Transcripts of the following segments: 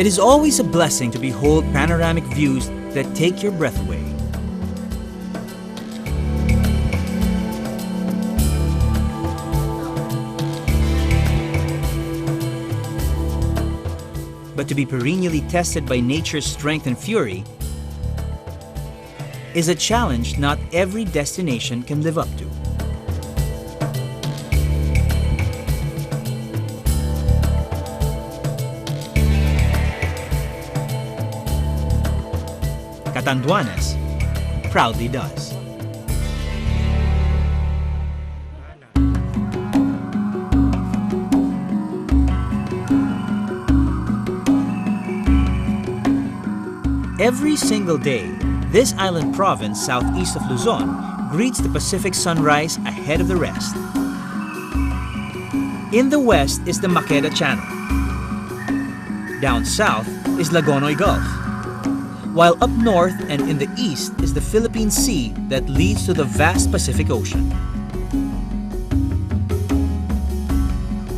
It is always a blessing to behold panoramic views that take your breath away. But to be perennially tested by nature's strength and fury is a challenge not every destination can live up to. Catanduanes proudly does. Every single day, this island province southeast of Luzon greets the Pacific sunrise ahead of the rest. In the west is the Maqueda Channel. Down south is Lagonoy Gulf. While up north and in the east is the Philippine Sea that leads to the vast Pacific Ocean.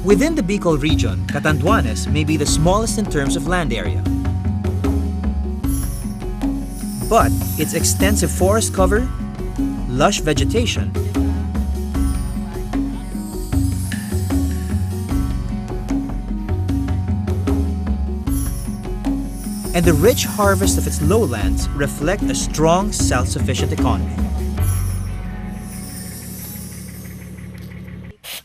Within the Bicol region, Catanduanes may be the smallest in terms of land area. But its extensive forest cover, lush vegetation, and the rich harvest of its lowlands reflect a strong, self-sufficient economy.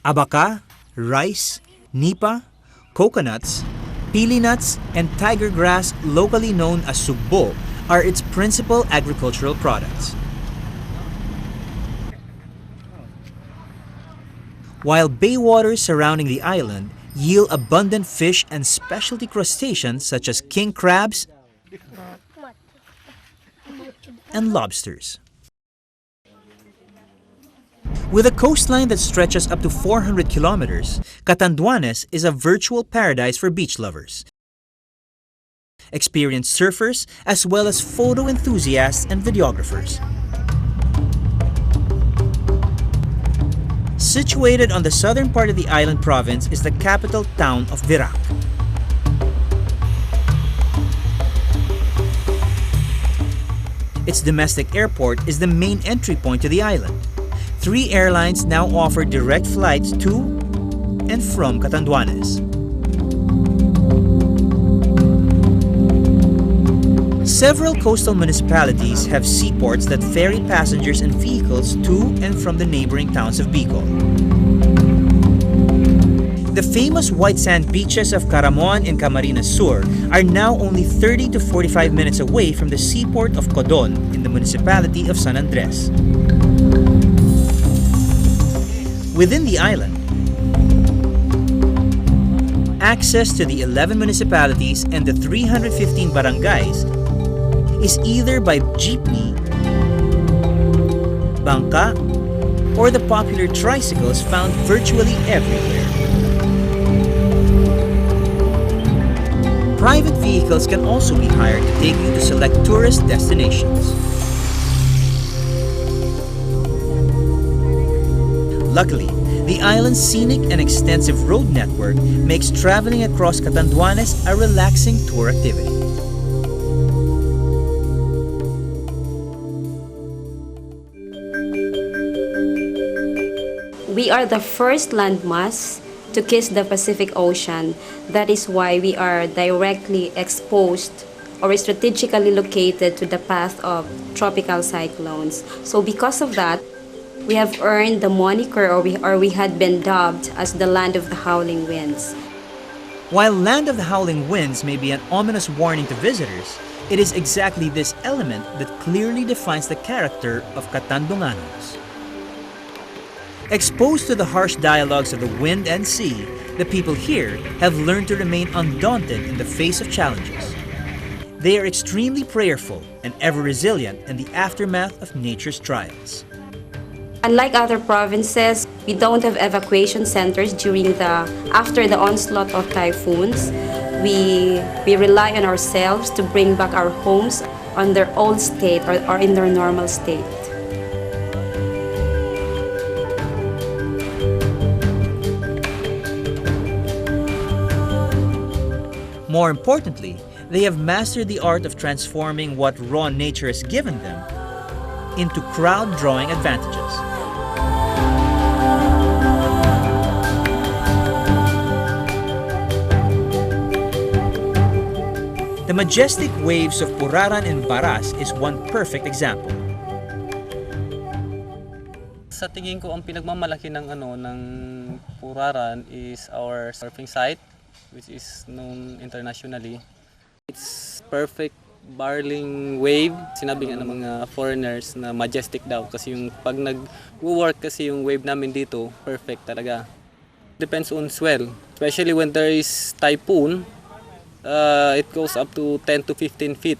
Abaca, rice, nipa, coconuts, pili nuts, and tiger grass, locally known as sugbo, are its principal agricultural products. While bay waters surrounding the island yield abundant fish and specialty crustaceans such as king crabs and lobsters. With a coastline that stretches up to 400 kilometers, Catanduanes is a virtual paradise for beach lovers, experienced surfers, as well as photo enthusiasts and videographers. Situated on the southern part of the island province is the capital town of Virac. Its domestic airport is the main entry point to the island. 3 airlines now offer direct flights to and from Catanduanes. Several coastal municipalities have seaports that ferry passengers and vehicles to and from the neighboring towns of Bicol. The famous white sand beaches of Caramuan and Camarines Sur are now only 30 to 45 minutes away from the seaport of Codon in the municipality of San Andres. Within the island, access to the 11 municipalities and the 315 barangays is either by jeepney, bangka, or the popular tricycles found virtually everywhere. Private vehicles can also be hired to take you to select tourist destinations. Luckily, the island's scenic and extensive road network makes traveling across Catanduanes a relaxing tour activity. We are the first landmass to kiss the Pacific Ocean. That is why we are directly exposed or strategically located to the path of tropical cyclones. So because of that, we have earned the moniker, or we had been dubbed as the land of the howling winds. While land of the howling winds may be an ominous warning to visitors, it is exactly this element that clearly defines the character of Catanduanes. Exposed to the harsh dialogues of the wind and sea, the people here have learned to remain undaunted in the face of challenges. They are extremely prayerful and ever resilient in the aftermath of nature's trials. Unlike other provinces, we don't have evacuation centers after the onslaught of typhoons. We rely on ourselves to bring back our homes on their old state or in their normal state. More importantly, they have mastered the art of transforming what raw nature has given them into crowd-drawing advantages. The majestic waves of Puraran and Baras is one perfect example. Sa tingin ko ang pinagmamalaki ng Puraran is our surfing site, which is known internationally. It's perfect barreling wave. Sinabi nga ng mga foreigners na majestic daw kasi yung pag nag-work kasi yung wave namin dito, perfect talaga. Depends on swell, especially when there is typhoon. It goes up to 10 to 15 feet.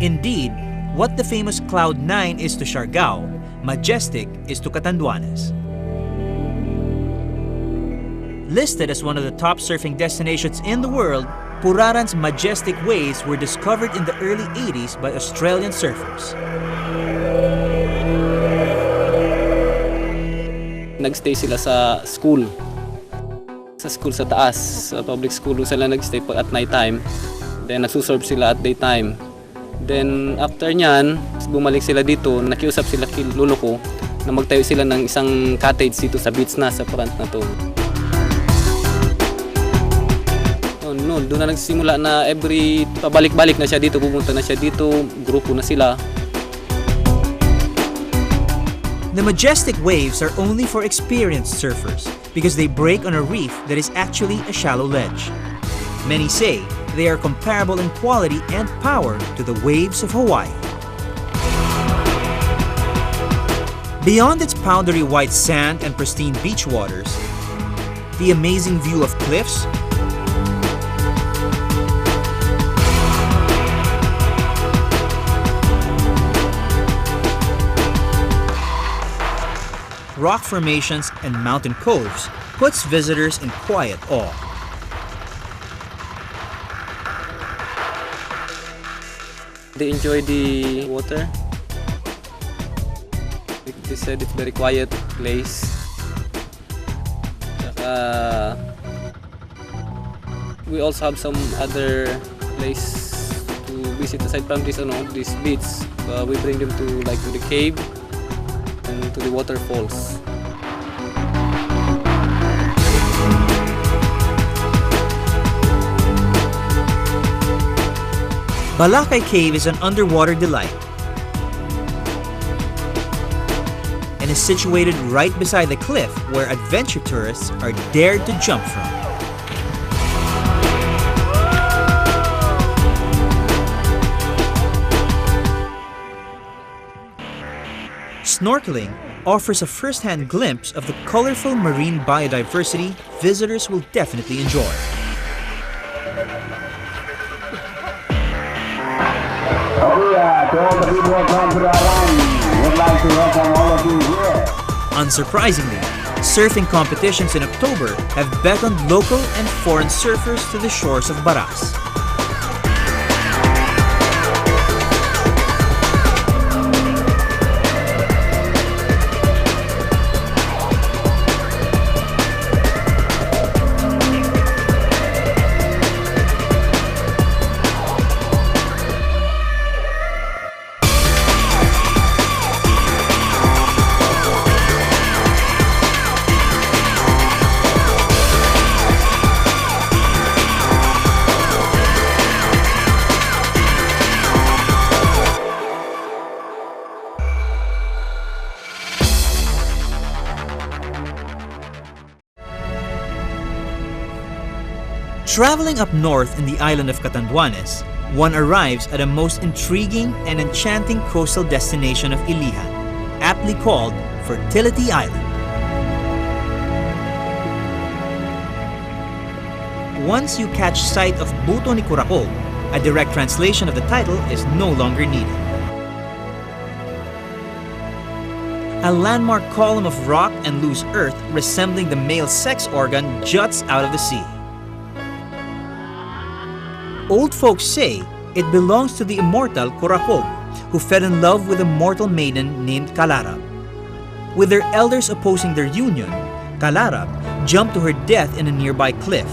Indeed, what the famous Cloud 9 is to Siargao, majestic is to Catanduanes. Listed as one of the top surfing destinations in the world, Puraran's majestic waves were discovered in the early 80s by Australian surfers. Nagstay sila sa school. Sa school sa taas, sa public school sila nagstay at night time. Then nagsusurf sila at daytime. Then after nyan, bumalik sila dito, nakiusap sila kay lolo ko na magtayo sila ng isang cottage dito sa beach na sa front na to. Noon, doon na nagsimula na every pabalik-balik na siya dito, pupunta na siya dito, grupo na sila. The majestic waves are only for experienced surfers because they break on a reef that is actually a shallow ledge. Many say they are comparable in quality and power to the waves of Hawaii. Beyond its powdery white sand and pristine beach waters, the amazing view of cliffs, rock formations, and mountain coves puts visitors in quiet awe. They enjoy the water. They said it's very quiet place. We also have some other place to visit aside from this beach. We bring them to the cave and to the waterfalls. Balakay Cave is an underwater delight and is situated right beside the cliff where adventure tourists are dared to jump from. Snorkeling offers a first-hand glimpse of the colorful marine biodiversity visitors will definitely enjoy. To all the people from Fertility Island, we'd like to welcome all of you here. Unsurprisingly, surfing competitions in October have beckoned local and foreign surfers to the shores of Baras. Traveling up north in the island of Catanduanes, one arrives at a most intriguing and enchanting coastal destination of Ilihan, aptly called Fertility Island. Once you catch sight of Buto ni Kurakog, a direct translation of the title is no longer needed. A landmark column of rock and loose earth resembling the male sex organ juts out of the sea. Old folks say it belongs to the immortal Kurakog, who fell in love with a mortal maiden named Kalarab. With their elders opposing their union, Kalarab jumped to her death in a nearby cliff,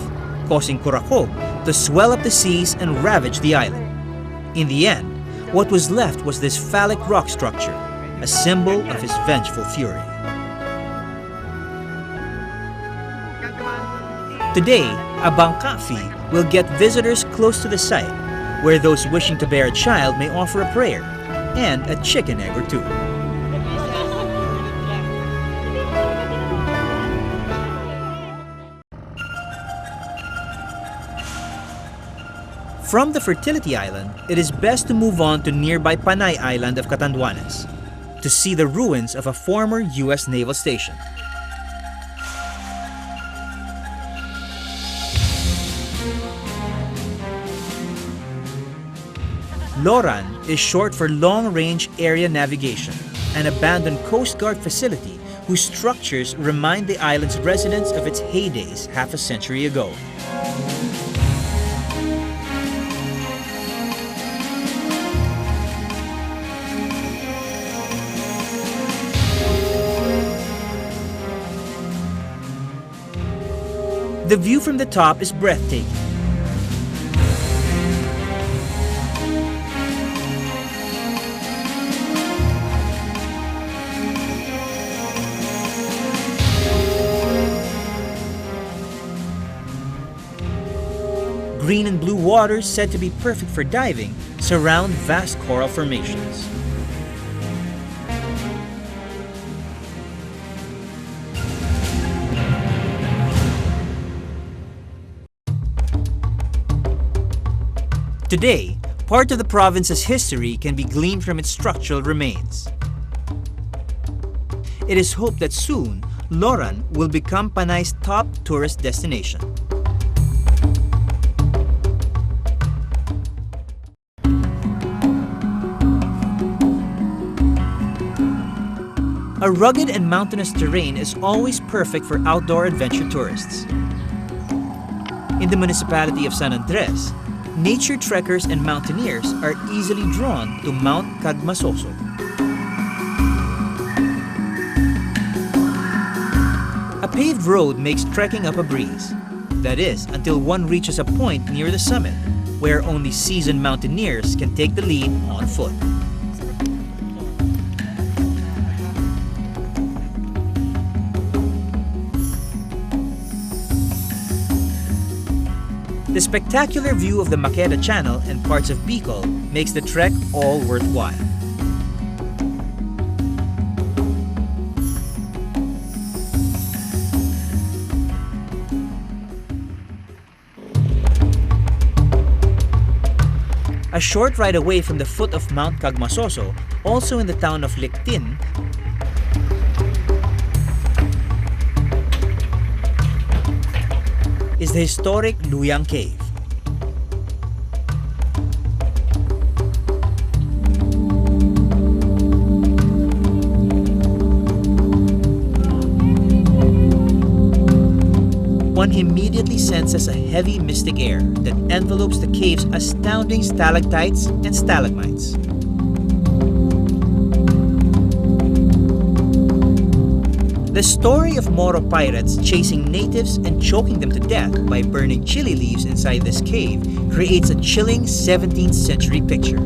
causing Kurakog to swell up the seas and ravage the island. In the end, what was left was this phallic rock structure, a symbol of his vengeful fury. Today, a bangka fee will get visitors close to the site, where those wishing to bear a child may offer a prayer and a chicken egg or two. From the Fertility Island, it is best to move on to nearby Panay Island of Catanduanes to see the ruins of a former U.S. naval station. LORAN is short for Long Range Area Navigation, an abandoned Coast Guard facility whose structures remind the island's residents of its heydays half a century ago. The view from the top is breathtaking. Green and blue waters, said to be perfect for diving, surround vast coral formations. Today, part of the province's history can be gleaned from its structural remains. It is hoped that soon, LORAN will become Panay's top tourist destination. A rugged and mountainous terrain is always perfect for outdoor adventure tourists. In the municipality of San Andres, nature trekkers and mountaineers are easily drawn to Mount Cagmasoso. A paved road makes trekking up a breeze. That is, until one reaches a point near the summit, where only seasoned mountaineers can take the lead on foot. The spectacular view of the Maqueda Channel and parts of Bicol makes the trek all worthwhile. A short ride away from the foot of Mount Cagmasoso, also in the town of Lictin, is the historic Luyang Cave. One immediately senses a heavy mystic air that envelopes the cave's astounding stalactites and stalagmites. The story of Moro pirates chasing natives and choking them to death by burning chili leaves inside this cave creates a chilling 17th century picture.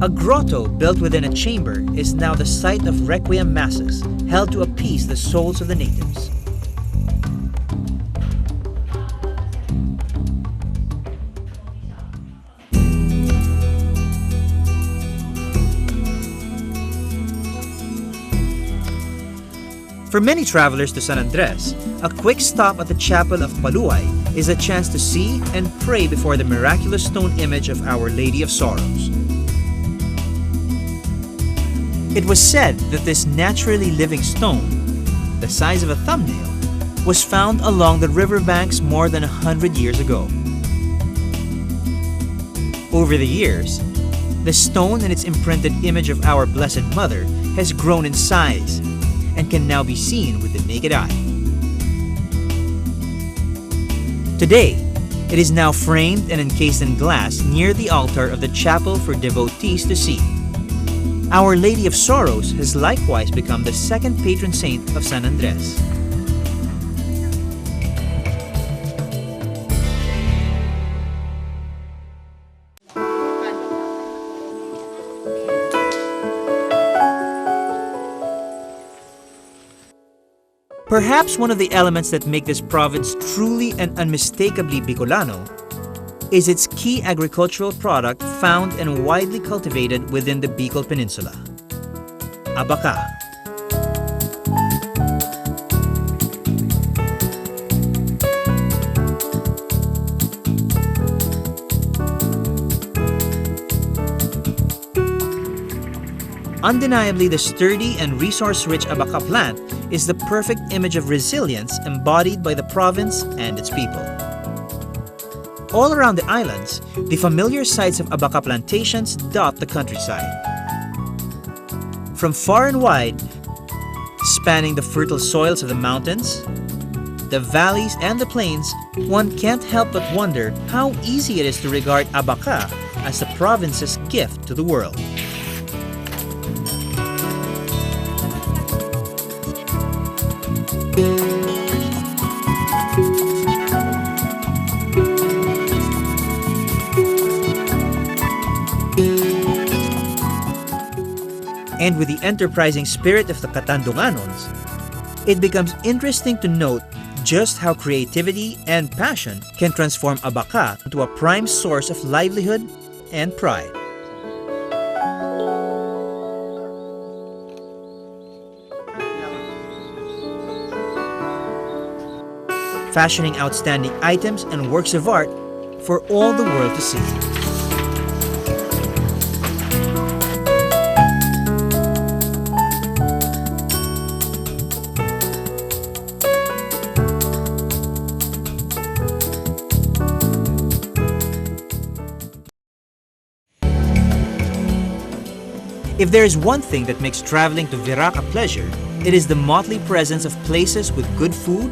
A grotto built within a chamber is now the site of requiem masses held to appease the souls of the natives. For many travelers to San Andres, a quick stop at the chapel of Paluay is a chance to see and pray before the miraculous stone image of Our Lady of Sorrows. It was said that this naturally living stone, the size of a thumbnail, was found along the riverbanks more than 100 years ago. Over the years, the stone and its imprinted image of our Blessed Mother has grown in size and can now be seen with the naked eye. Today, it is now framed and encased in glass near the altar of the chapel for devotees to see. Our Lady of Sorrows has likewise become the second patron saint of San Andres. Perhaps one of the elements that make this province truly and unmistakably Bicolano is its key agricultural product found and widely cultivated within the Bicol Peninsula: abaca. Undeniably, the sturdy and resource-rich abaca plant is the perfect image of resilience embodied by the province and its people. All around the islands, the familiar sites of abaca plantations dot the countryside. From far and wide, spanning the fertile soils of the mountains, the valleys, and the plains, one can't help but wonder how easy it is to regard abaca as the province's gift to the world. And with the enterprising spirit of the Catanduanes, it becomes interesting to note just how creativity and passion can transform abaca into a prime source of livelihood and pride. Fashioning outstanding items and works of art for all the world to see. If there is one thing that makes traveling to Virac a pleasure, it is the motley presence of places with good food,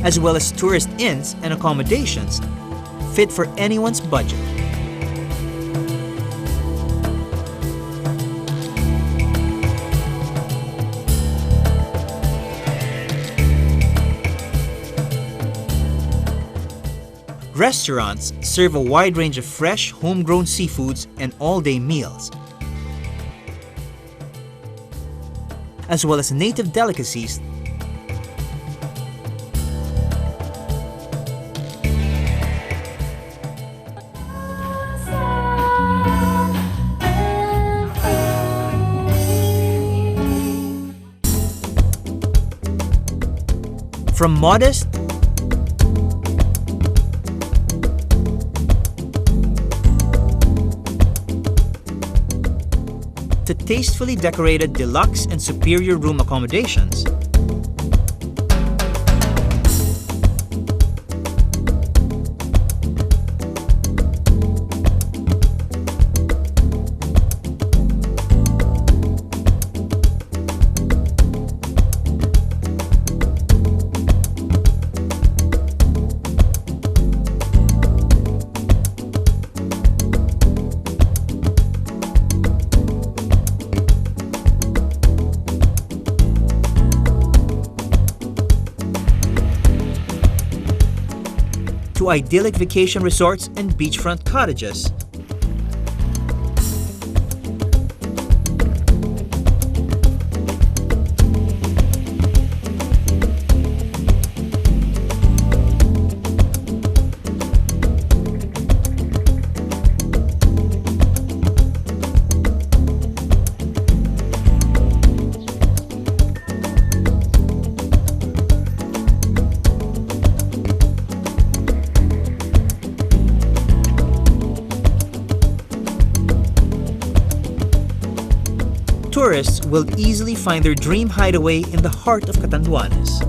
as well as tourist inns and accommodations fit for anyone's budget. Restaurants serve a wide range of fresh, homegrown seafoods and all-day meals, as well as native delicacies from modest to tastefully decorated deluxe and superior room accommodations. To idyllic vacation resorts and beachfront cottages. Tourists will easily find their dream hideaway in the heart of Catanduanes.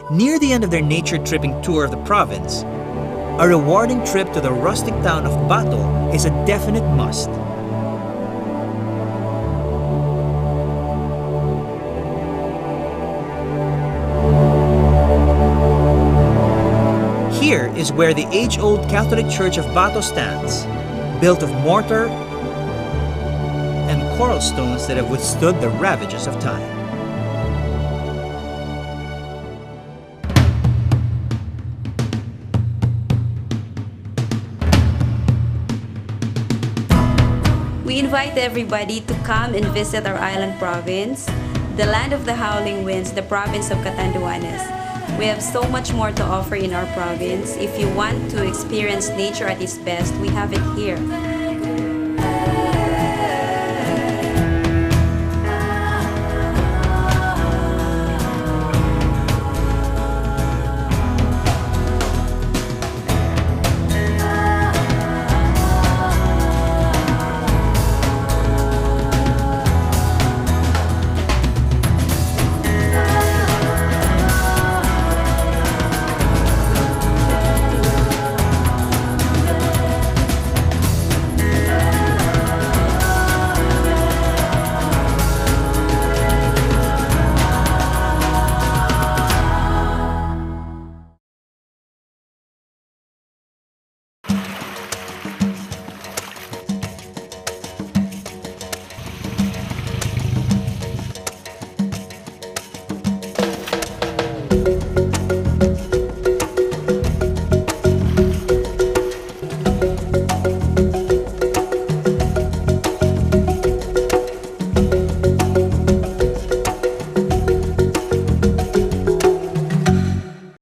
Near the end of their nature-tripping tour of the province, a rewarding trip to the rustic town of Bato is a definite must. Here, is where the age-old Catholic Church of Bato stands, built of mortar and coral stones that have withstood the ravages of time. We invite everybody to come and visit our island province, the land of the howling winds, the province of Catanduanes. We have so much more to offer in our province. If you want to experience nature at its best, we have it here.